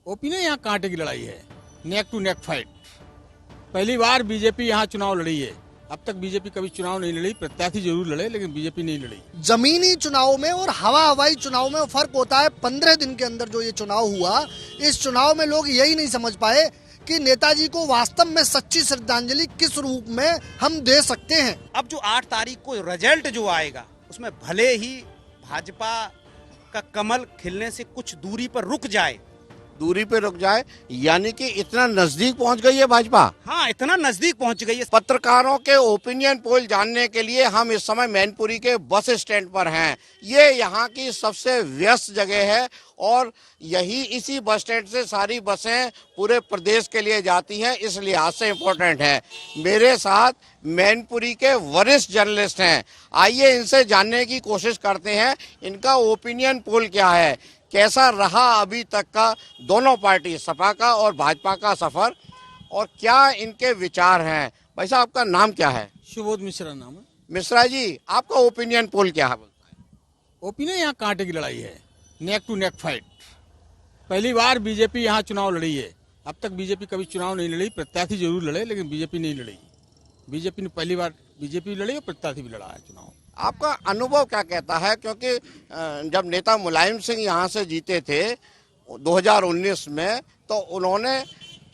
Opinion यहाँ कांटे की लड़ाई है, नेक टू नेक फाइट। पहली बार बीजेपी यहाँ चुनाव लड़ी है। अब तक बीजेपी कभी चुनाव नहीं लड़ी, प्रत्याशी जरूर लड़े लेकिन बीजेपी नहीं लड़ी। जमीनी चुनाव में और हवा हवाई चुनाव में फर्क होता है। 15 दिन के अंदर जो ये चुनाव हुआ, इस चुनाव में लोग यही नहीं समझ पाए कि नेताजी को वास्तव में सच्ची श्रद्धांजलि किस रूप में हम दे सकते हैं। अब जो 8 तारीख को रिजल्ट जो आएगा उसमें भले ही भाजपा का कमल खिलने से कुछ दूरी पर रुक जाए, यानी कि इतना नजदीक पहुंच गई है भाजपा। हाँ, इतना नजदीक पहुंच गई है। पत्रकारों के ओपिनियन पोल जानने के लिए हम इस समय मैनपुरी के बस स्टैंड पर हैं। ये यहाँ की सबसे व्यस्त जगह है और यही इसी बस स्टैंड से सारी बसें पूरे प्रदेश के लिए जाती हैं, इस लिहाज से इम्पोर्टेंट है। मेरे साथ मैनपुरी के वरिष्ठ जर्नलिस्ट हैं, आइए इनसे जानने की कोशिश करते हैं इनका ओपिनियन पोल क्या है, कैसा रहा अभी तक का दोनों पार्टी सपा का और भाजपा का सफर, और क्या इनके विचार हैं। भाई साहब, आपका नाम क्या है? सुबोध मिश्रा नाम है। मिश्रा जी, आपका ओपिनियन पोल क्या है? ओपिनियन यहाँ कांटे की लड़ाई है, नेक टू नेक फाइट। पहली बार बीजेपी यहाँ चुनाव लड़ी है। अब तक बीजेपी कभी चुनाव नहीं लड़ी, प्रत्याशी जरूर लड़े लेकिन बीजेपी नहीं लड़ी। बीजेपी ने पहली बार बीजेपी लड़ी और प्रत्याशी भी लड़ा है चुनाव। आपका अनुभव क्या कहता है, क्योंकि जब नेता मुलायम सिंह यहाँ से जीते थे 2019 में, तो उन्होंने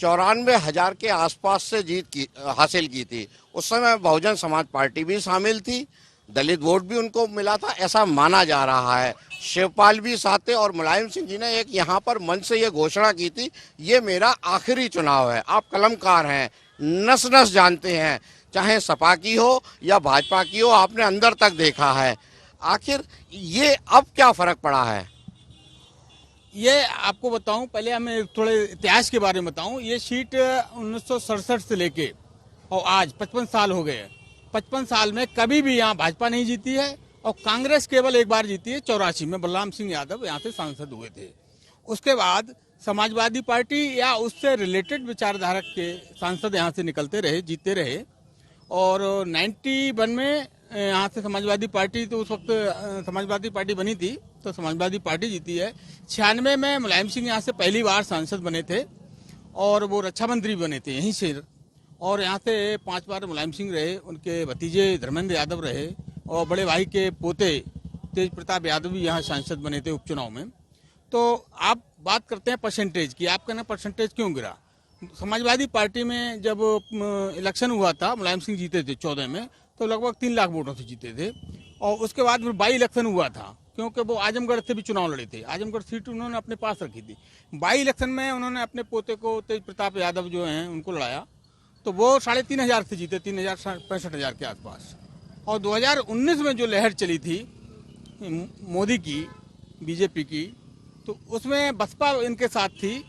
94,000 के आसपास से जीत हासिल की थी। उस समय बहुजन समाज पार्टी भी शामिल थी, दलित वोट भी उनको मिला था, ऐसा माना जा रहा है। शिवपाल भी साथ थे और मुलायम सिंह जी ने एक यहाँ पर मंच से ये घोषणा की थी, ये मेरा आखिरी चुनाव है। आप कलमकार हैं, नस नस जानते हैं, चाहे सपा की हो या भाजपा की हो, आपने अंदर तक देखा है। आखिर ये अब क्या फर्क पड़ा है? ये आपको बताऊं, पहले हमें थोड़े इतिहास के बारे में बताऊं। ये सीट 1967 से लेके और आज 55 साल हो गए। 55 साल में कभी भी यहाँ भाजपा नहीं जीती है और कांग्रेस केवल एक बार जीती है, 84 में बलराम सिंह यादव यहाँ से सांसद हुए थे। उसके बाद समाजवादी पार्टी या उससे रिलेटेड विचारधारा के सांसद यहाँ से निकलते रहे, जीतते रहे। और 91 में यहाँ से समाजवादी पार्टी, तो उस वक्त समाजवादी पार्टी बनी थी तो समाजवादी पार्टी जीती है। 96 में मुलायम सिंह यहाँ से पहली बार सांसद बने थे और वो रक्षा मंत्री बने थे यहीं से। और यहाँ से 5 बार मुलायम सिंह रहे, उनके भतीजे धर्मेंद्र यादव रहे और बड़े भाई के पोते तेज प्रताप यादव भी यहाँ सांसद बने थे उपचुनाव में। तो आप बात करते हैं परसेंटेज की, आप कहना परसेंटेज क्यों गिरा। समाजवादी पार्टी में जब इलेक्शन हुआ था, मुलायम सिंह जीते थे 14 में, तो लगभग 3 लाख वोटों से जीते थे। और उसके बाद फिर बाई इलेक्शन हुआ था, क्योंकि वो आजमगढ़ से भी चुनाव लड़े थे। आजमगढ़ सीट उन्होंने अपने पास रखी थी। बाई इलेक्शन में उन्होंने अपने पोते को तेज प्रताप यादव जो हैं उनको लड़ाया, तो वो 3,500 से जीते, 3,65,000 के आसपास। और 2019 में जो लहर चली थी मोदी की, बीजेपी की, तो उसमें बसपा इनके साथ थी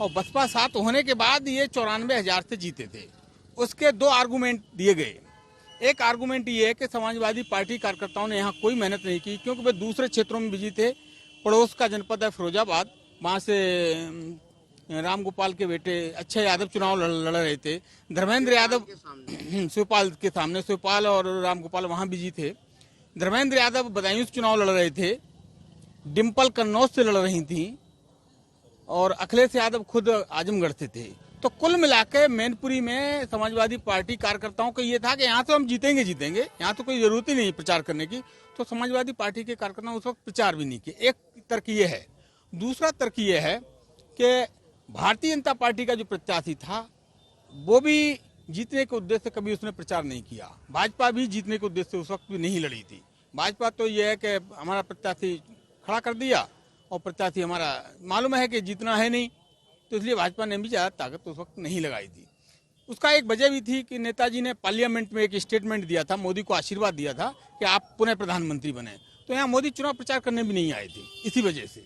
और बसपा साथ होने के बाद ये 94,000 से जीते थे। उसके 2 आर्गूमेंट दिए गए। एक आर्गूमेंट ये है कि समाजवादी पार्टी कार्यकर्ताओं ने यहाँ कोई मेहनत नहीं की, क्योंकि वे दूसरे क्षेत्रों में बिजी थे। पड़ोस का जनपद है फिरोजाबाद, वहाँ से राम गोपाल के बेटे अक्षय यादव चुनाव लड़ रहे थे। धर्मेंद्र यादव शिवपाल के सामने, शिवपाल और राम गोपाल वहाँ बिजी थे। धर्मेंद्र यादव बदायूं से चुनाव लड़ रहे थे, डिम्पल कन्नौज से लड़ रही थी और अखिलेश यादव खुद आजमगढ़ से थे। तो कुल मिलाकर मैनपुरी में समाजवादी पार्टी कार्यकर्ताओं को ये था कि यहाँ तो हम जीतेंगे, यहाँ तो कोई जरूरत ही नहीं प्रचार करने की। तो समाजवादी पार्टी के कार्यकर्ताओं उस वक्त प्रचार भी नहीं किए। एक तर्क ये है। दूसरा तर्क ये है कि भारतीय जनता पार्टी का जो प्रत्याशी था वो भी जीतने के उद्देश्य से कभी उसने प्रचार नहीं किया। भाजपा भी जीतने के उद्देश्य से उस वक्त भी नहीं लड़ी थी। भाजपा तो ये है कि हमारा प्रत्याशी खड़ा कर दिया और प्रत्याशी हमारा मालूम है कि जीतना है नहीं, तो इसलिए भाजपा ने भी ज़्यादा ताकत उस वक्त नहीं लगाई थी। उसका एक वजह भी थी कि नेताजी ने पार्लियामेंट में एक स्टेटमेंट दिया था, मोदी को आशीर्वाद दिया था कि आप पुनः प्रधानमंत्री बने। तो यहाँ मोदी चुनाव प्रचार करने भी नहीं आए थे इसी वजह से।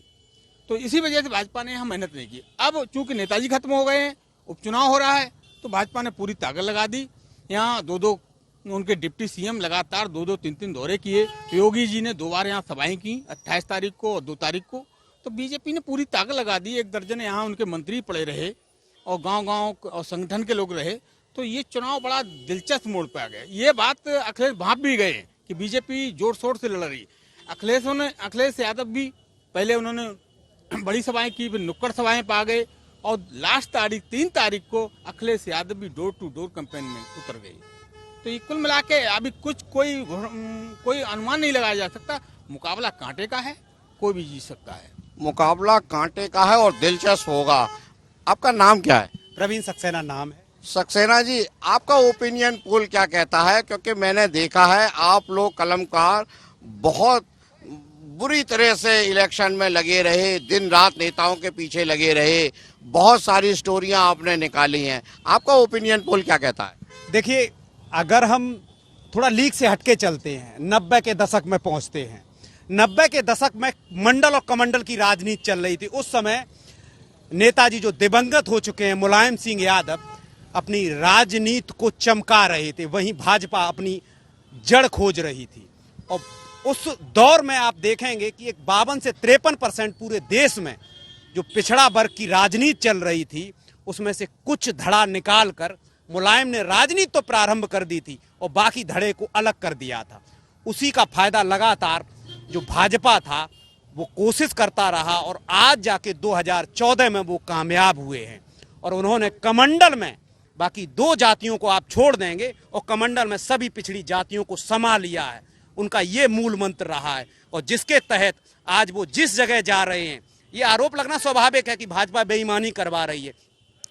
तो इसी वजह से भाजपा ने यहाँ मेहनत नहीं की। अब चूंकि नेताजी खत्म हो गए हैं, उपचुनाव हो रहा है, तो भाजपा ने पूरी ताकत लगा दी। यहाँ 2-2 उनके डिप्टी सीएम लगातार 2-2, 3-3 दौरे किए। योगी जी ने 2 बार यहाँ सभाएं की, 28 तारीख को और 2 तारीख को। तो बीजेपी ने पूरी ताकत लगा दी। 1 दर्जन यहाँ उनके मंत्री पड़े रहे और गांव-गांव और संगठन के लोग रहे। तो ये चुनाव बड़ा दिलचस्प मोड़ पे आ गया। ये बात अखिलेश भाप भी गए कि बीजेपी जोर शोर से लड़ रही। अखिलेश यादव भी पहले उन्होंने बड़ी सभाएं की, फिर नुक्कड़ सभाएं पे आ गए और लास्ट तारीख 3 तारीख को अखिलेश यादव भी डोर टू डोर कैंपेन में उतर गई। तो ये कुल मिला के अभी कुछ कोई अनुमान नहीं लगाया जा सकता। मुकाबला कांटे का है, कोई भी जीत सकता है। मुकाबला कांटे का है और दिलचस्प होगा। आपका नाम क्या है? प्रवीण सक्सेना नाम है। सक्सेना जी, आपका ओपिनियन पोल क्या कहता है? क्योंकि मैंने देखा है आप लोग कलमकार बहुत बुरी तरह से इलेक्शन में लगे रहे, दिन रात नेताओं के पीछे लगे रहे, बहुत सारी स्टोरियां आपने निकाली हैं। आपका ओपिनियन पोल क्या कहता है? देखिए, अगर हम थोड़ा लीक से हटके चलते हैं, 90 के दशक में पहुंचते हैं। 90 के दशक में मंडल और कमंडल की राजनीति चल रही थी। उस समय नेताजी जो दिवंगत हो चुके हैं, मुलायम सिंह यादव, अपनी राजनीति को चमका रहे थे, वहीं भाजपा अपनी जड़ खोज रही थी। और उस दौर में आप देखेंगे कि एक 52 से 53% पूरे देश में जो पिछड़ा वर्ग की राजनीति चल रही थी, उसमें से कुछ धड़ा निकाल कर मुलायम ने राजनीति तो प्रारंभ कर दी थी और बाकी धड़े को अलग कर दिया था। उसी का फायदा लगातार जो भाजपा था वो कोशिश करता रहा और आज जाके 2014 में वो कामयाब हुए हैं। और उन्होंने कमंडल में बाकी 2 जातियों को आप छोड़ देंगे और कमंडल में सभी पिछड़ी जातियों को समा लिया है। उनका ये मूल मंत्र रहा है और जिसके तहत आज वो जिस जगह जा रहे हैं, ये आरोप लगना स्वाभाविक है कि भाजपा बेईमानी करवा रही है।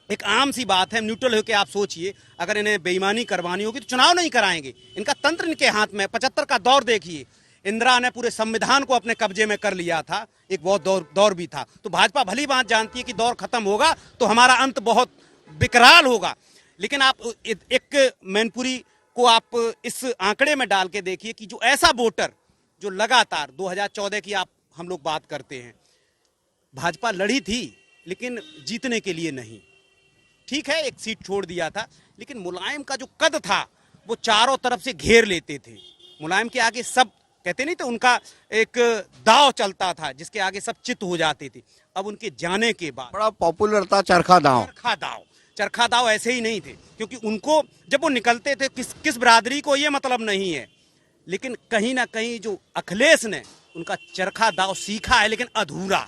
एक आम सी बात है, न्यूट्रल होकर आप सोचिए, अगर इन्हें बेईमानी करवानी होगी तो चुनाव नहीं कराएंगे। इनका तंत्र इनके हाथ में। 75 का दौर देखिए, इंदिरा ने पूरे संविधान को अपने कब्जे में कर लिया था, एक बहुत दौर भी था। तो भाजपा भली बात जानती है कि दौर खत्म होगा तो हमारा अंत बहुत विकराल होगा। लेकिन आप एक मैनपुरी को आप इस आंकड़े में डाल के देखिए कि जो ऐसा वोटर जो लगातार 2014 की हम लोग बात करते हैं, भाजपा लड़ी थी लेकिन जीतने के लिए नहीं। ठीक है, एक सीट छोड़ दिया था, लेकिन मुलायम का जो कद था वो चारों तरफ से घेर लेते थे। मुलायम के आगे सब, कहते नहीं तो उनका एक दाव चलता था जिसके आगे सब चित हो जाते थे। अब उनके जाने के बाद बड़ा पॉपुलर था चरखा दांव। चरखा दाव ऐसे ही नहीं थे, क्योंकि उनको जब वो निकलते थे किस बिरादरी को ये मतलब नहीं है, लेकिन कहीं ना कहीं जो अखिलेश ने उनका चरखा दाव सीखा है, लेकिन अधूरा,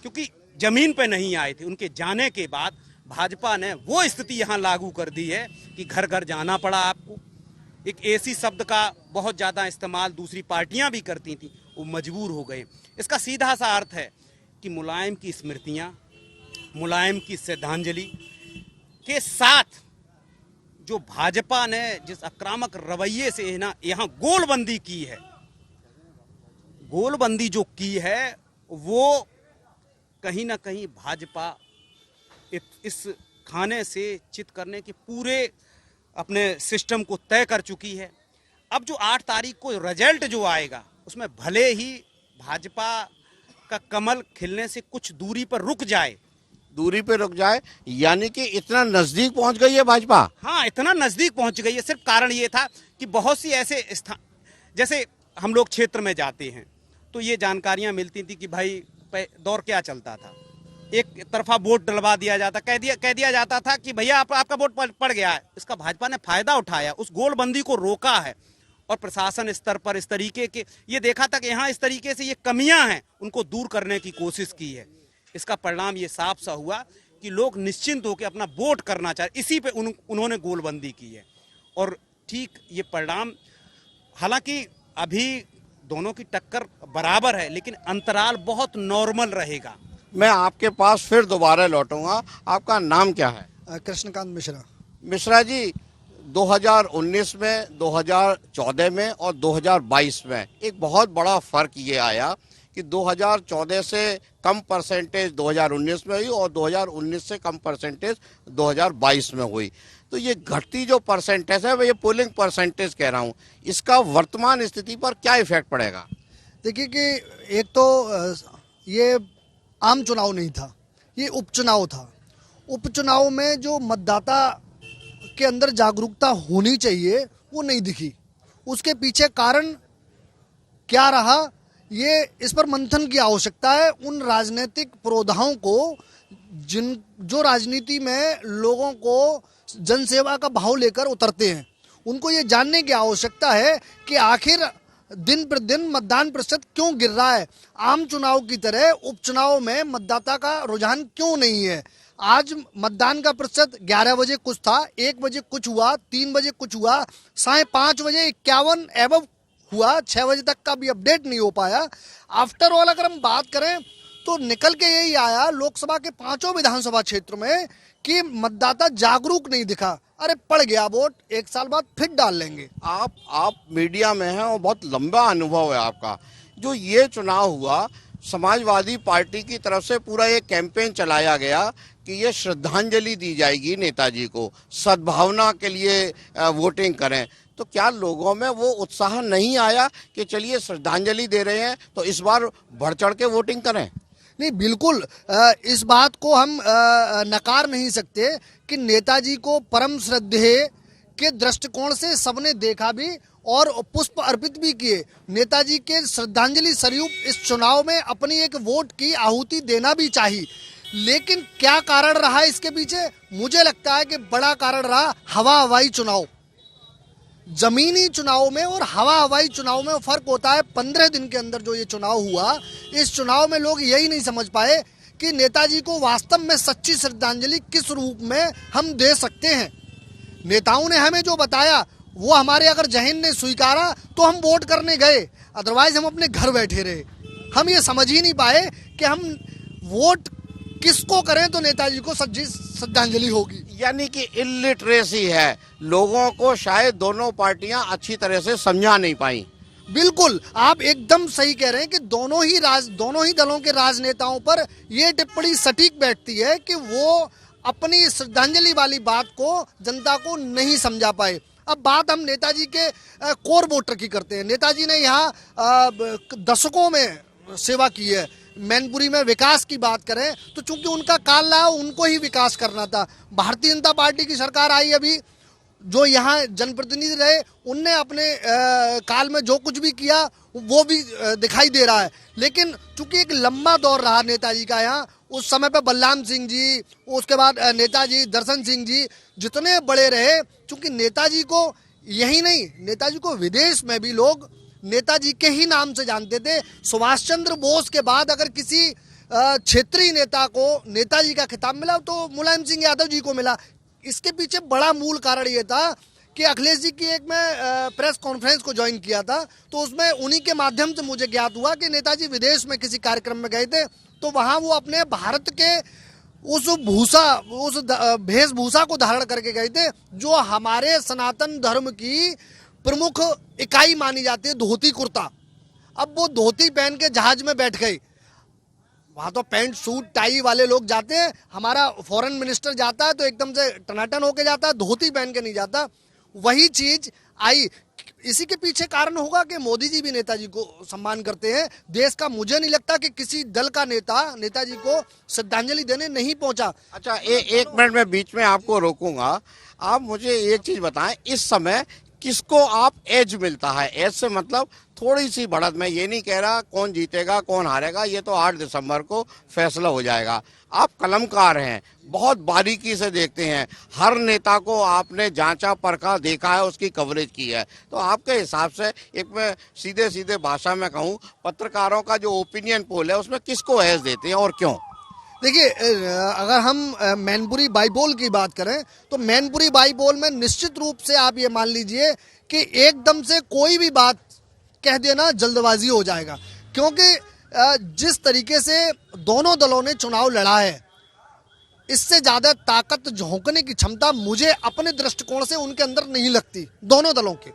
क्योंकि जमीन पे नहीं आए थे। उनके जाने के बाद भाजपा ने वो स्थिति यहाँ लागू कर दी है कि घर घर जाना पड़ा आपको। एक ऐसी शब्द का बहुत ज्यादा इस्तेमाल दूसरी पार्टियां भी करती थी, वो मजबूर हो गए। इसका सीधा सा अर्थ है कि मुलायम की स्मृतियां, मुलायम की श्रद्धांजलि के साथ जो भाजपा ने जिस आक्रामक रवैये से ना यहाँ गोलबंदी की है, गोलबंदी जो की है वो कहीं ना कहीं भाजपा इस खाने से चित करने के पूरे अपने सिस्टम को तय कर चुकी है। अब जो 8 तारीख को रिजल्ट जो आएगा उसमें भले ही भाजपा का कमल खिलने से कुछ दूरी पर रुक जाए, यानी कि इतना नजदीक पहुंच गई है भाजपा। हाँ, इतना नजदीक पहुंच गई है। सिर्फ कारण ये था कि बहुत सी ऐसे स्थान, जैसे हम लोग क्षेत्र में जाते हैं तो ये जानकारियां मिलती थी कि भाई दौर क्या चलता था, एक तरफा वोट डलवा दिया जाता, कह दिया जाता था कि भैया आपका वोट पड़ गया है। इसका भाजपा ने फायदा उठाया, उस गोलबंदी को रोका है और प्रशासन स्तर पर इस तरीके के ये देखा था कि यहाँ इस तरीके से ये कमियां हैं, उनको दूर करने की कोशिश की है। इसका परिणाम ये साफ सा हुआ कि लोग निश्चिंत होकर अपना वोट करना चाहे, इसी पे उन्होंने गोलबंदी की है। और ठीक ये परिणाम, हालांकि अभी दोनों की टक्कर बराबर है, लेकिन अंतराल बहुत नॉर्मल रहेगा। मैं आपके पास फिर दोबारा लौटूंगा। आपका नाम क्या है? कृष्णकांत मिश्रा। मिश्रा जी, 2019 में, 2014 में और 2022 में एक बहुत बड़ा फर्क ये आया कि 2014 से कम परसेंटेज 2019 में हुई और 2019 से कम परसेंटेज 2022 में हुई। तो ये घटती जो परसेंटेज है, वो ये पोलिंग परसेंटेज कह रहा हूँ, इसका वर्तमान स्थिति पर क्या इफेक्ट पड़ेगा? देखिए कि एक तो ये आम चुनाव नहीं था, ये उपचुनाव था। उपचुनाव में जो मतदाता के अंदर जागरूकता होनी चाहिए वो नहीं दिखी। उसके पीछे कारण क्या रहा, ये इस पर मंथन की आवश्यकता है। उन राजनीतिक पुरोधाओं को जो राजनीति में लोगों को जनसेवा का भाव लेकर उतरते हैं, उनको ये जानने की आवश्यकता है कि आखिर दिन प्रतिदिन मतदान प्रतिशत क्यों गिर रहा है। आम चुनाव की तरह उपचुनाव में मतदाता का रुझान क्यों नहीं है। आज मतदान का प्रतिशत 11 बजे कुछ था, 1 बजे कुछ हुआ, 3 बजे कुछ हुआ, 5:30 बजे 51 एबव हुआ, 6 बजे तक का भी अपडेट नहीं हो पाया। आफ्टर ऑल अगर हम बात करें तो निकल के यही आया लोकसभा के 5 विधानसभा क्षेत्र में कि मतदाता जागरूक नहीं दिखा। अरे पड़ गया वोट, 1 साल बाद फिर डाल लेंगे। आप मीडिया में हैं और बहुत लंबा अनुभव है आपका। जो ये चुनाव हुआ, समाजवादी पार्टी की तरफ से पूरा एक कैंपेन चलाया गया कि ये श्रद्धांजलि दी जाएगी नेताजी को, सद्भावना के लिए वोटिंग करें। तो क्या लोगों में वो उत्साह नहीं आया कि चलिए श्रद्धांजलि दे रहे हैं तो इस बार बढ़ चढ़ के वोटिंग करें? नहीं, बिल्कुल इस बात को हम नकार नहीं सकते कि नेताजी को परम श्रद्धेय के दृष्टिकोण से सबने देखा भी और पुष्प अर्पित भी किए। नेताजी के श्रद्धांजलि स्वरूप इस चुनाव में अपनी एक वोट की आहुति देना भी चाहिए। लेकिन क्या कारण रहा इसके पीछे? मुझे लगता है कि बड़ा कारण रहा हवा हवाई चुनाव। जमीनी चुनाव में और हवा हवाई चुनाव में फर्क होता है। 15 दिन के अंदर जो ये चुनाव हुआ, इस चुनाव में लोग यही नहीं समझ पाए कि नेताजी को वास्तव में सच्ची श्रद्धांजलि किस रूप में हम दे सकते हैं। नेताओं ने हमें जो बताया वो हमारे अगर जहन ने स्वीकारा तो हम वोट करने गए, अदरवाइज हम अपने घर बैठे रहे। हम ये समझ ही नहीं पाए कि हम वोट किसको करें तो नेताजी को सच्ची श्रद्धांजलि होगी। यानी कि इलिटरेसी है, लोगों को शायद दोनों पार्टियां अच्छी तरह से समझा नहीं पाई। बिल्कुल, आप एकदम सही कह रहे हैं कि दोनों ही दलों के राजनेताओं पर यह टिप्पणी सटीक बैठती है कि वो अपनी श्रद्धांजलि वाली बात को जनता को नहीं समझा पाए। अब बात हम नेताजी के कोर वोटर की करते हैं। नेताजी ने यहाँ दशकों में सेवा की है। मैनपुरी में विकास की बात करें तो चूंकि उनका काल रहा, उनको ही विकास करना था। भारतीय जनता पार्टी की सरकार आई अभी, जो यहाँ जनप्रतिनिधि रहे, उनने अपने काल में जो कुछ भी किया वो भी दिखाई दे रहा है। लेकिन चूंकि एक लंबा दौर रहा नेताजी का यहाँ, उस समय पे बलराम सिंह जी, उसके बाद नेताजी दर्शन सिंह जी, जितने बड़े रहे, चूंकि नेताजी को यही नहीं, नेताजी को विदेश में भी लोग नेताजी के ही नाम से जानते थे। सुभाष चंद्र बोस के बाद अगर किसी क्षेत्रीय नेता को नेताजी का खिताब मिला तो मुलायम सिंह यादव जी को मिला। इसके पीछे बड़ा मूल कारण ये था कि अखिलेश जी की एक मैं प्रेस कॉन्फ्रेंस को ज्वाइन किया था, तो उसमें उन्हीं के माध्यम से मुझे ज्ञात हुआ कि नेताजी विदेश में किसी कार्यक्रम में गए थे, तो वहाँ वो अपने भारत के उस वेशभूषा को धारण करके गए थे जो हमारे सनातन धर्म की प्रमुख इकाई मानी जाती है, धोती कुर्ता। अब वो धोती पहन के जहाज में बैठ गए। वहाँ तो पैंट सूट टाई वाले लोग जाते हैं, हमारा फॉरेन मिनिस्टर जाता है तो एकदम से टनाटन होके जाता है, धोती पहन के नहीं जाता। वही चीज आई। इसी के पीछे कारण होगा कि मोदी जी भी नेताजी को सम्मान करते हैं। देश का मुझे नहीं लगता कि किसी दल का नेता नेताजी को श्रद्धांजलि देने नहीं पहुंचा। अच्छा, एक मिनट में बीच में आपको रोकूंगा। आप मुझे एक चीज बताएं, इस समय किसको आप एज मिलता है? एज से मतलब थोड़ी सी बढ़त। मैं ये नहीं कह रहा कौन जीतेगा कौन हारेगा, ये तो 8 दिसंबर को फैसला हो जाएगा। आप कलमकार हैं, बहुत बारीकी से देखते हैं, हर नेता को आपने जांचा परखा देखा है, उसकी कवरेज की है। तो आपके हिसाब से, एक मैं सीधे सीधे भाषा में कहूँ, पत्रकारों का जो ओपिनियन पोल है उसमें किसको एज देते हैं और क्यों? देखिए, अगर हम मैनपुरी बाइपोल की बात करें तो मैनपुरी बाइपोल में निश्चित रूप से आप ये मान लीजिए कि एकदम से कोई भी बात कह देना जल्दबाजी हो जाएगा, क्योंकि जिस तरीके से दोनों दलों ने चुनाव लड़ा है, इससे ज्यादा ताकत झोंकने की क्षमता मुझे अपने दृष्टिकोण से उनके अंदर नहीं लगती। दोनों दलों के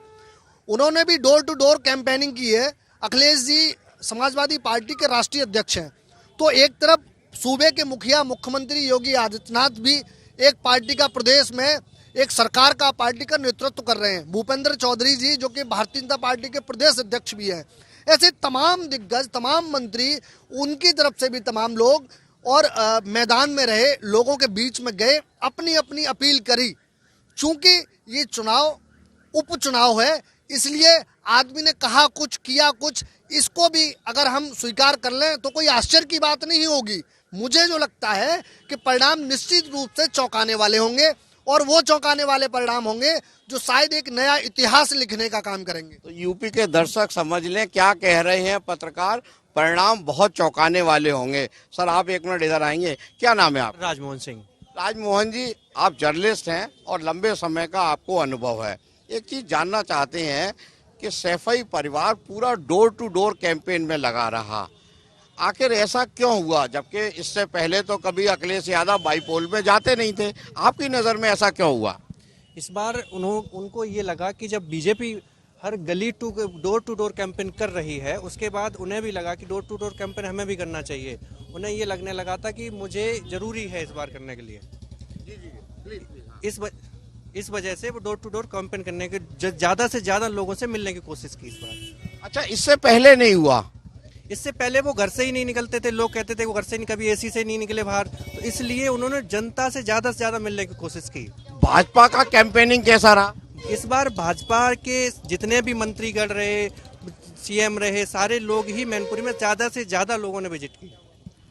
उन्होंने भी डोर टू डोर कैंपेनिंग की है। अखिलेश जी समाजवादी पार्टी के राष्ट्रीय अध्यक्ष हैं, तो एक तरफ सूबे के मुखिया मुख्यमंत्री योगी आदित्यनाथ भी एक पार्टी का प्रदेश में एक सरकार का पार्टी का नेतृत्व कर रहे हैं। भूपेंद्र चौधरी जी जो कि भारतीय जनता पार्टी के प्रदेश अध्यक्ष भी हैं। ऐसे तमाम दिग्गज, तमाम मंत्री, उनकी तरफ से भी तमाम लोग और मैदान में रहे, लोगों के बीच में गए, अपनी अपनी अपील करी। चूंकि ये चुनाव उपचुनाव है, इसलिए आदमी ने कहा कुछ किया कुछ, इसको भी अगर हम स्वीकार कर लें तो कोई आश्चर्य की बात नहीं होगी। मुझे जो लगता है कि परिणाम निश्चित रूप से चौंकाने वाले होंगे, और वो चौंकाने वाले परिणाम होंगे जो शायद एक नया इतिहास लिखने का काम करेंगे। तो यूपी के दर्शक समझ लें क्या कह रहे हैं पत्रकार, परिणाम बहुत चौंकाने वाले होंगे। सर, आप एक मिनट इधर आएंगे। क्या नाम है आप? राजमोहन सिंह। राजमोहन जी, आप जर्नलिस्ट हैं और लंबे समय का आपको अनुभव है। एक चीज जानना चाहते हैं कि सैफई परिवार पूरा डोर टू डोर कैंपेन में लगा रहा, आखिर ऐसा क्यों हुआ, जबकि इससे पहले तो कभी अखिलेश यादव बाईपोल में जाते नहीं थे। आपकी नज़र में ऐसा क्यों हुआ? इस बार उनको ये लगा कि जब बीजेपी हर गली डोर टू डोर कैंपेन कर रही है, उसके बाद उन्हें भी लगा कि डोर टू डोर कैंपेन हमें भी करना चाहिए। उन्हें ये लगने लगा था कि मुझे जरूरी है इस बार करने के लिए। इस वजह से वो डोर टू डोर कैंपेन करने के ज़्यादा से ज़्यादा लोगों से मिलने की कोशिश की इस बार। अच्छा, इससे पहले नहीं हुआ? इससे पहले वो घर से ही नहीं निकलते थे, लोग कहते थे वो घर से नहीं, कभी एसी से नहीं निकले बाहर, तो इसलिए उन्होंने जनता से ज़्यादा मिलने की कोशिश की। भाजपा का कैंपेनिंग कैसा रहा? इस बार भाजपा के जितने भी मंत्रीगण रहे, सीएम रहे, सारे लोग ही मैनपुरी में ज़्यादा से ज़्यादा लोगों ने विजिट की।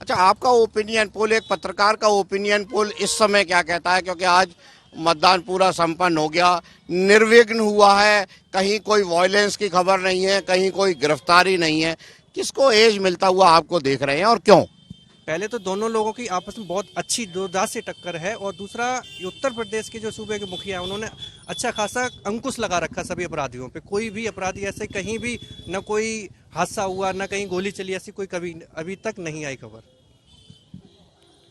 अच्छा, आपका ओपिनियन पोल, एक पत्रकार का ओपिनियन पोल इस समय क्या कहता है? क्योंकि आज मतदान पूरा संपन्न हो गया, निर्विघ्न हुआ है, कहीं कोई वायलेंस की खबर नहीं है, कहीं कोई गिरफ्तारी नहीं है, किसको एज मिलता हुआ आपको देख रहे हैं और क्यों? पहले तो दोनों लोगों की आपस में बहुत अच्छी जोरदार से टक्कर है, और दूसरा उत्तर प्रदेश के जो सूबे के मुखिया हैं उन्होंने अच्छा खासा अंकुश लगा रखा सभी अपराधियों पे। कोई भी अपराधी ऐसे कहीं भी न कोई हादसा हुआ, न कहीं गोली चली, ऐसी कोई कभी अभी तक नहीं आई खबर।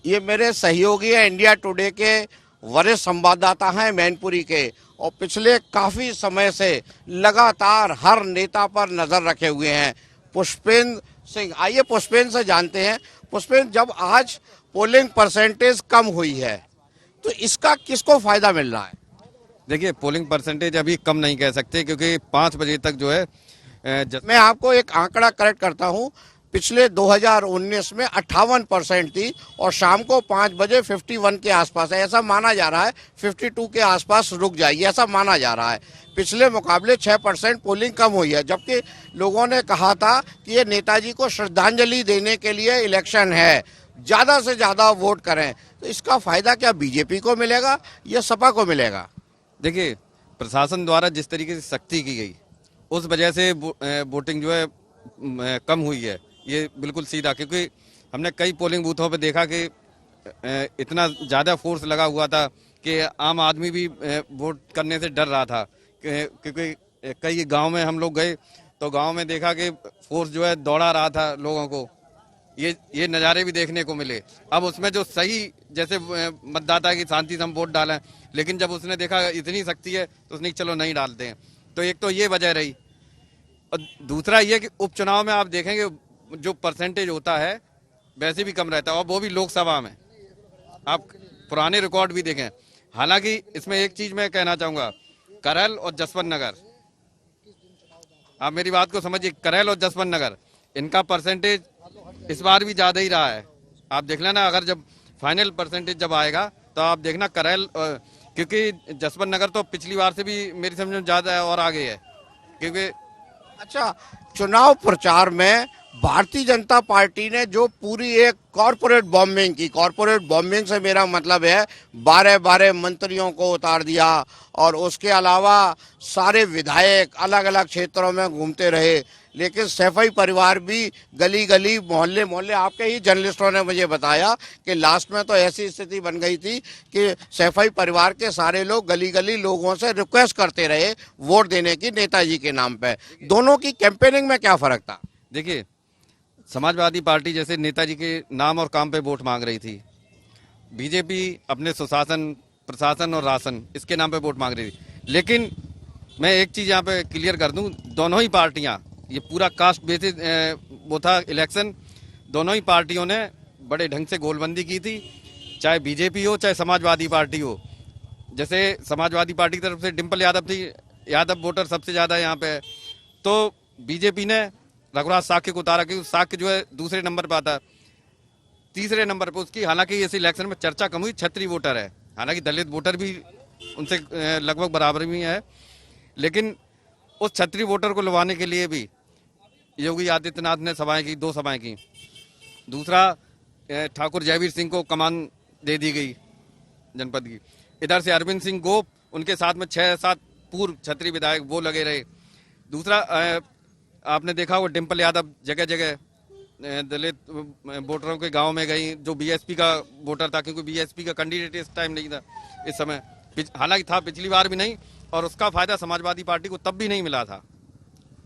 ये मेरे सहयोगी है, इंडिया टुडे के वरिष्ठ संवाददाता हैं मैनपुरी के, और पिछले काफी समय से लगातार हर नेता पर नजर रखे हुए हैं, पुष्पेंद्र सिंह। आइए पुष्पेंद्र से जानते हैं। पुष्पेंद्र, जब आज पोलिंग परसेंटेज कम हुई है तो इसका किसको फायदा मिल रहा है? देखिए, पोलिंग परसेंटेज अभी कम नहीं कह सकते, क्योंकि 5 बजे तक जो है मैं आपको एक आंकड़ा करेक्ट करता हूं। पिछले 2019 में 58% थी और शाम को 5 बजे 51 के आसपास है। ऐसा माना जा रहा है 52 के आसपास रुक जाएगी, ऐसा माना जा रहा है। पिछले मुकाबले 6% पोलिंग कम हुई है, जबकि लोगों ने कहा था कि ये नेताजी को श्रद्धांजलि देने के लिए इलेक्शन है, ज़्यादा से ज़्यादा वोट करें। तो इसका फायदा क्या बीजेपी को मिलेगा या सपा को मिलेगा? देखिए, प्रशासन द्वारा जिस तरीके से सख्ती की गई, उस वजह से वोटिंग जो है कम हुई है, ये बिल्कुल सीधा। क्योंकि हमने कई पोलिंग बूथों पे देखा कि इतना ज़्यादा फोर्स लगा हुआ था कि आम आदमी भी वोट करने से डर रहा था, क्योंकि कई गांव में हम लोग गए तो गांव में देखा कि फोर्स जो है दौड़ा रहा था लोगों को। ये नज़ारे भी देखने को मिले। अब उसमें जो सही, जैसे मतदाता की शांति से हम वोट डालें, लेकिन जब उसने देखा इतनी सख्ती है तो उसने चलो नहीं डालते हैं। तो एक तो ये वजह रही, और दूसरा ये कि उपचुनाव में आप देखेंगे जो परसेंटेज होता है वैसे भी कम रहता है, और वो भी लोकसभा में। आप पुराने रिकॉर्ड भी देखें। हालांकि इसमें एक चीज मैं कहना चाहूंगा, करैल और जसवंत नगर, आप मेरी बात को समझिए, करैल और जसवंत नगर, इनका परसेंटेज इस बार भी ज्यादा ही रहा है। आप देख लेना, अगर जब फाइनल परसेंटेज जब आएगा तो आप देखना करैल, क्योंकि जसवंत नगर तो पिछली बार से भी मेरी समझ में ज्यादा है और आगे है, क्योंकि अच्छा, चुनाव प्रचार में भारतीय जनता पार्टी ने जो पूरी एक कॉरपोरेट बॉम्बिंग की, कॉरपोरेट बॉम्बिंग से मेरा मतलब है 12 मंत्रियों को उतार दिया, और उसके अलावा सारे विधायक अलग अलग क्षेत्रों में घूमते रहे, लेकिन सैफई परिवार भी गली गली, मोहल्ले मोहल्ले, आपके ही जर्नलिस्टों ने मुझे बताया कि लास्ट में तो ऐसी स्थिति बन गई थी कि सैफई परिवार के सारे लोग गली गली लोगों से रिक्वेस्ट करते रहे वोट देने की नेताजी के नाम पे। दोनों की कैंपेनिंग में क्या फर्क था? देखिए, समाजवादी पार्टी जैसे नेताजी के नाम और काम पे वोट मांग रही थी, बीजेपी अपने सुशासन, प्रशासन और राशन, इसके नाम पे वोट मांग रही थी। लेकिन मैं एक चीज़ यहाँ पे क्लियर कर दूं, दोनों ही पार्टियाँ, ये पूरा कास्ट बेसिस वो था इलेक्शन, दोनों ही पार्टियों ने बड़े ढंग से गोलबंदी की थी, चाहे बीजेपी हो चाहे समाजवादी पार्टी हो। जैसे समाजवादी पार्टी की तरफ से डिम्पल यादव थी, यादव वोटर सबसे ज़्यादा यहाँ पे है, तो बीजेपी ने रघुराज साक्य को उतारा, क्योंकि साक्य जो है दूसरे नंबर पर आता, तीसरे नंबर पर उसकी, हालांकि इस इलेक्शन में चर्चा कम हुई, क्षत्रिय वोटर है, हालांकि दलित वोटर भी उनसे लगभग बराबर में है, लेकिन उस क्षत्रिय वोटर को लुभाने के लिए भी योगी आदित्यनाथ ने सभाएं की, 2 सभाएं की। दूसरा, ठाकुर जयवीर सिंह को कमान दे दी गई जनपद की। इधर से अरविंद सिंह गोप, उनके साथ में 6-7 पूर्व क्षत्रिय विधायक वो लगे रहे। दूसरा, आपने देखा वो डिम्पल यादव जगह जगह दलित वोटरों के गांव में गई, जो बीएसपी का वोटर था, क्योंकि बीएसपी का कैंडिडेट इस टाइम नहीं था, इस समय हालांकि था पिछली बार भी नहीं, और उसका फायदा समाजवादी पार्टी को तब भी नहीं मिला था,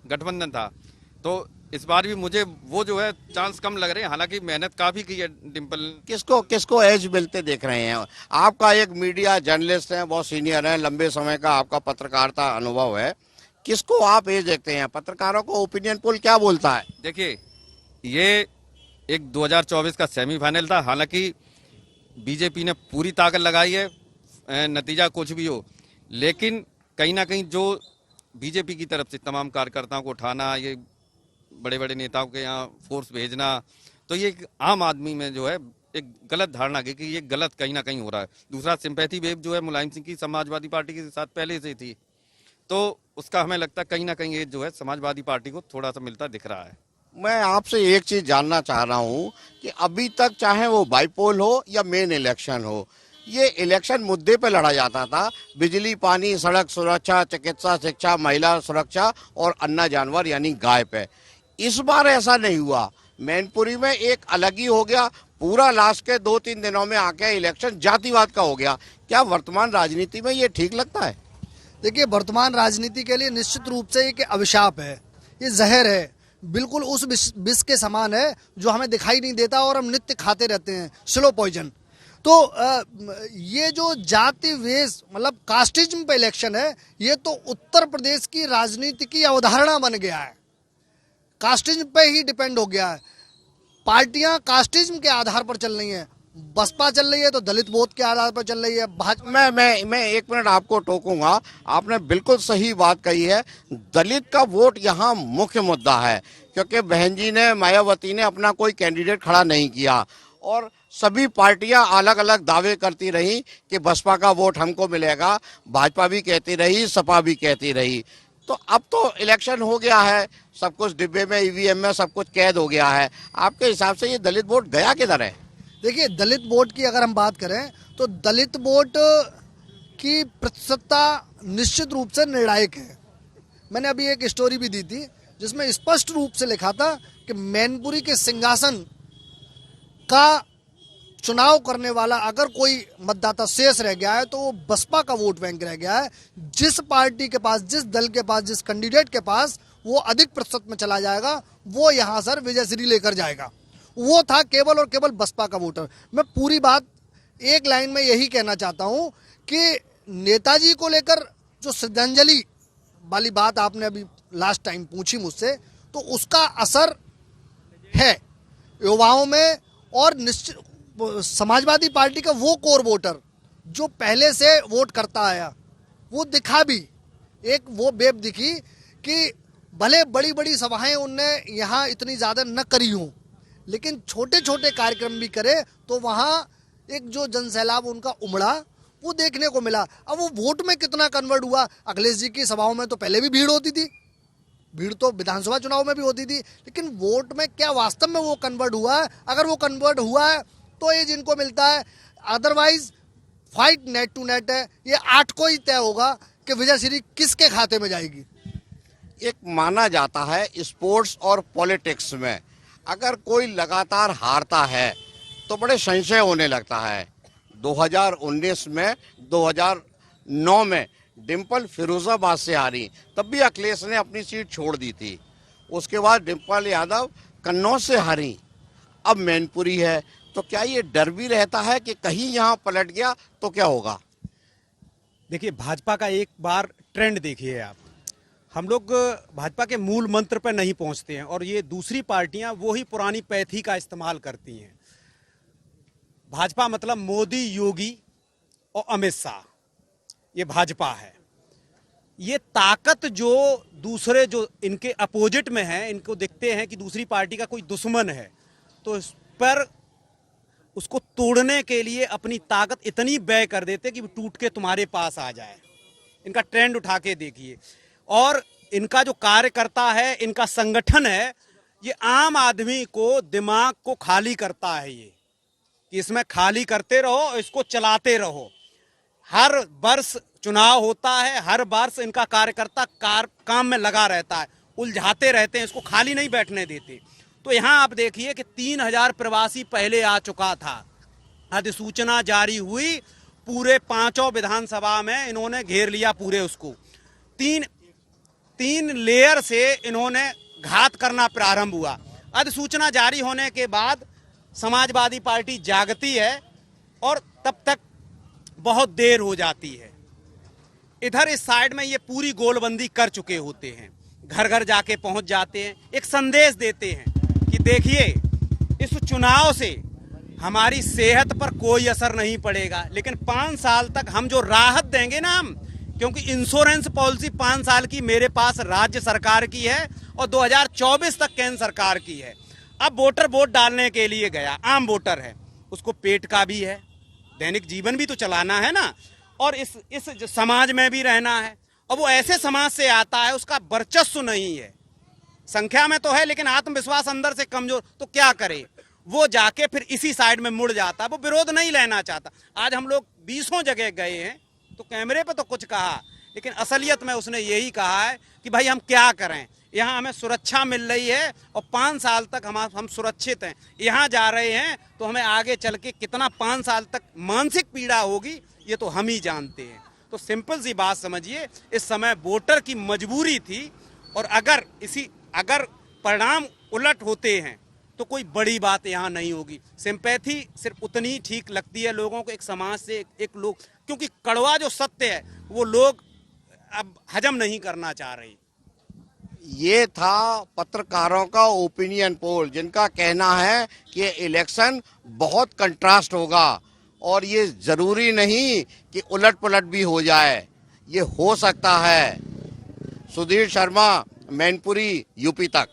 गठबंधन था। तो इस बार भी मुझे वो जो है चांस कम लग रहे हैं, हालांकि मेहनत काफी की है डिम्पल। किसको किसको एज मिलते देख रहे हैं? आपका एक मीडिया जर्नलिस्ट है, बहुत सीनियर है, लंबे समय का आपका पत्रकारिता अनुभव है, किसको आप एज देखते हैं? पत्रकारों को ओपिनियन पोल क्या बोलता है? देखिए, ये एक 2024 का सेमीफाइनल था, हालांकि बीजेपी ने पूरी ताकत लगाई है, नतीजा कुछ भी हो, लेकिन कहीं ना कहीं जो बीजेपी की तरफ से तमाम कार्यकर्ताओं को उठाना, ये बड़े बड़े नेताओं के यहाँ फोर्स भेजना, तो ये एक आम आदमी में जो है एक गलत धारणा की कि ये गलत कहीं ना कहीं हो रहा है। दूसरा, सिंपैथी वेव जो है मुलायम सिंह की समाजवादी पार्टी के साथ पहले से थी, तो उसका हमें लगता है कहीं ना कहीं ये जो है समाजवादी पार्टी को थोड़ा सा मिलता दिख रहा है। मैं आपसे एक चीज जानना चाह रहा हूं कि अभी तक चाहे वो बाईपोल हो या मेन इलेक्शन हो, ये इलेक्शन मुद्दे पे लड़ा जाता था, बिजली, पानी, सड़क सुरक्षा, चिकित्सा, शिक्षा, महिला सुरक्षा और अन्ना जानवर यानी गाय पे। इस बार ऐसा नहीं हुआ, मैनपुरी में एक अलग ही हो गया, पूरा लास्ट के 2-3 दिनों में आके इलेक्शन जातिवाद का हो गया। क्या वर्तमान राजनीति में ये ठीक लगता है? देखिए, वर्तमान राजनीति के लिए निश्चित रूप से ये अभिशाप है, ये जहर है, बिल्कुल उस विष के समान है जो हमें दिखाई नहीं देता और हम नित्य खाते रहते हैं, स्लो पॉइजन। तो ये जो जाति वेश मतलब कास्टिज्म पे इलेक्शन है, ये तो उत्तर प्रदेश की राजनीति की अवधारणा बन गया है, कास्टिज्म पे ही डिपेंड हो गया है। पार्टियां कास्टिज्म के आधार पर चल रही हैं, बसपा चल रही है तो दलित वोट के आधार पर चल रही है, भाजपा। मैं 1 मिनट आपको टोकूंगा, आपने बिल्कुल सही बात कही है। दलित का वोट यहाँ मुख्य मुद्दा है, क्योंकि बहन जी ने, मायावती ने अपना कोई कैंडिडेट खड़ा नहीं किया और सभी पार्टियां अलग अलग दावे करती रही कि बसपा का वोट हमको मिलेगा, भाजपा भी कहती रही, सपा भी कहती रही। तो अब तो इलेक्शन हो गया है, सब कुछ डिब्बे में, ईवीएम में सब कुछ कैद हो गया है, आपके हिसाब से ये दलित वोट गया किधर है? देखिए, दलित वोट की अगर हम बात करें तो दलित वोट की प्रतिशतता निश्चित रूप से निर्णायक है। मैंने अभी एक स्टोरी भी दी थी जिसमें स्पष्ट रूप से लिखा था कि मैनपुरी के सिंहासन का चुनाव करने वाला अगर कोई मतदाता शेष रह गया है तो वो बसपा का वोट बैंक रह गया है। जिस पार्टी के पास, जिस दल के पास, जिस कैंडिडेट के पास वो अधिक प्रतिशत में चला जाएगा, वो यहाँ सर विजयश्री लेकर जाएगा। वो था केवल और केवल बसपा का वोटर। मैं पूरी बात एक लाइन में यही कहना चाहता हूँ कि नेताजी को लेकर जो श्रद्धांजलि वाली बात आपने अभी लास्ट टाइम पूछी मुझसे, तो उसका असर है युवाओं में, और निश्चित समाजवादी पार्टी का वो कोर वोटर जो पहले से वोट करता आया, वो दिखा भी, एक वो वेब दिखी कि भले बड़ी बड़ी सभाएं उनने यहाँ इतनी ज़्यादा न करी हों, लेकिन छोटे छोटे कार्यक्रम भी करे तो वहाँ एक जो जनसैलाब उनका उमड़ा वो देखने को मिला। अब वो वोट में कितना कन्वर्ट हुआ, अखिलेश जी की सभाओं में तो पहले भी भीड़ होती थी, भीड़ तो विधानसभा चुनाव में भी होती थी, लेकिन वोट में क्या वास्तव में वो कन्वर्ट हुआ है? अगर वो कन्वर्ट हुआ है तो ये जिनको मिलता है, otherwise fight net to net है। ये 8 को ही तय होगा कि विजयश्री किसके खाते में जाएगी। एक माना जाता है स्पोर्ट्स और पॉलिटिक्स में अगर कोई लगातार हारता है तो बड़े संशय होने लगता है। 2019 में, 2009 में डिम्पल फिरोजाबाद से हारी, तब भी अखिलेश ने अपनी सीट छोड़ दी थी। उसके बाद डिम्पल यादव कन्नौज से हारी, अब मैनपुरी है। तो क्या ये डर भी रहता है कि कहीं यहाँ पलट गया तो क्या होगा? देखिए, भाजपा का एक बार ट्रेंड देखिए आप, हम लोग भाजपा के मूल मंत्र पर नहीं पहुंचते हैं और ये दूसरी पार्टियां वो ही पुरानी पैथी का इस्तेमाल करती हैं। भाजपा मतलब मोदी, योगी और अमित शाह, ये भाजपा है। ये ताकत जो दूसरे जो इनके अपोजिट में है, इनको दिखते हैं कि दूसरी पार्टी का कोई दुश्मन है, तो इस पर उसको तोड़ने के लिए अपनी ताकत इतनी व्यय कर देते कि वो टूट के तुम्हारे पास आ जाए। इनका ट्रेंड उठा के देखिए, और इनका जो कार्यकर्ता है, इनका संगठन है, ये आम आदमी को दिमाग को खाली करता है। ये कि इसमें खाली करते रहो, इसको चलाते रहो। हर वर्ष चुनाव होता है, हर वर्ष इनका कार्यकर्ता काम में लगा रहता है, उलझाते रहते हैं, इसको खाली नहीं बैठने देते। तो यहाँ आप देखिए कि 3000 प्रवासी पहले आ चुका था। अधिसूचना जारी हुई, पूरे 5 विधानसभा में इन्होंने घेर लिया पूरे उसको। तीन लेयर से इन्होंने घात करना प्रारंभ हुआ। अधिसूचना जारी होने के बाद समाजवादी पार्टी जागती है और तब तक बहुत देर हो जाती है। इधर इस साइड में ये पूरी गोलबंदी कर चुके होते हैं, घर घर जाके पहुंच जाते हैं, एक संदेश देते हैं कि देखिए इस चुनाव से हमारी सेहत पर कोई असर नहीं पड़ेगा, लेकिन 5 साल तक हम जो राहत देंगे ना हम, क्योंकि इंश्योरेंस पॉलिसी 5 साल की मेरे पास राज्य सरकार की है और 2024 तक केंद्र सरकार की है। अब वोटर वोट डालने के लिए गया, आम वोटर है, उसको पेट का भी है, दैनिक जीवन भी तो चलाना है ना, और इस समाज में भी रहना है। और वो ऐसे समाज से आता है, उसका वर्चस्व नहीं है, संख्या में तो है लेकिन आत्मविश्वास अंदर से कमजोर, तो क्या करे, वो जाके फिर इसी साइड में मुड़ जाता, वो विरोध नहीं लेना चाहता। आज हम लोग 20 जगह गए हैं तो कैमरे पे तो कुछ कहा, लेकिन असलियत में उसने यही कहा है कि भाई हम क्या करें, यहाँ हमें सुरक्षा मिल रही है और 5 साल तक हम सुरक्षित हैं, यहाँ जा रहे हैं तो हमें आगे चल के कितना 5 साल तक मानसिक पीड़ा होगी ये तो हम ही जानते हैं। तो सिंपल सी बात समझिए, इस समय वोटर की मजबूरी थी, और अगर परिणाम उलट होते हैं तो कोई बड़ी बात यहाँ नहीं होगी। सिंपैथी सिर्फ उतनी ठीक लगती है लोगों को, एक समाज से एक लोग, क्योंकि कड़वा जो सत्य है वो लोग अब हजम नहीं करना चाह रहे। ये था पत्रकारों का ओपिनियन पोल, जिनका कहना है कि ये इलेक्शन बहुत कंट्रास्ट होगा और ये जरूरी नहीं कि उलट पुलट भी हो जाए, ये हो सकता है। सुधीर शर्मा, मैनपुरी, यूपी तक।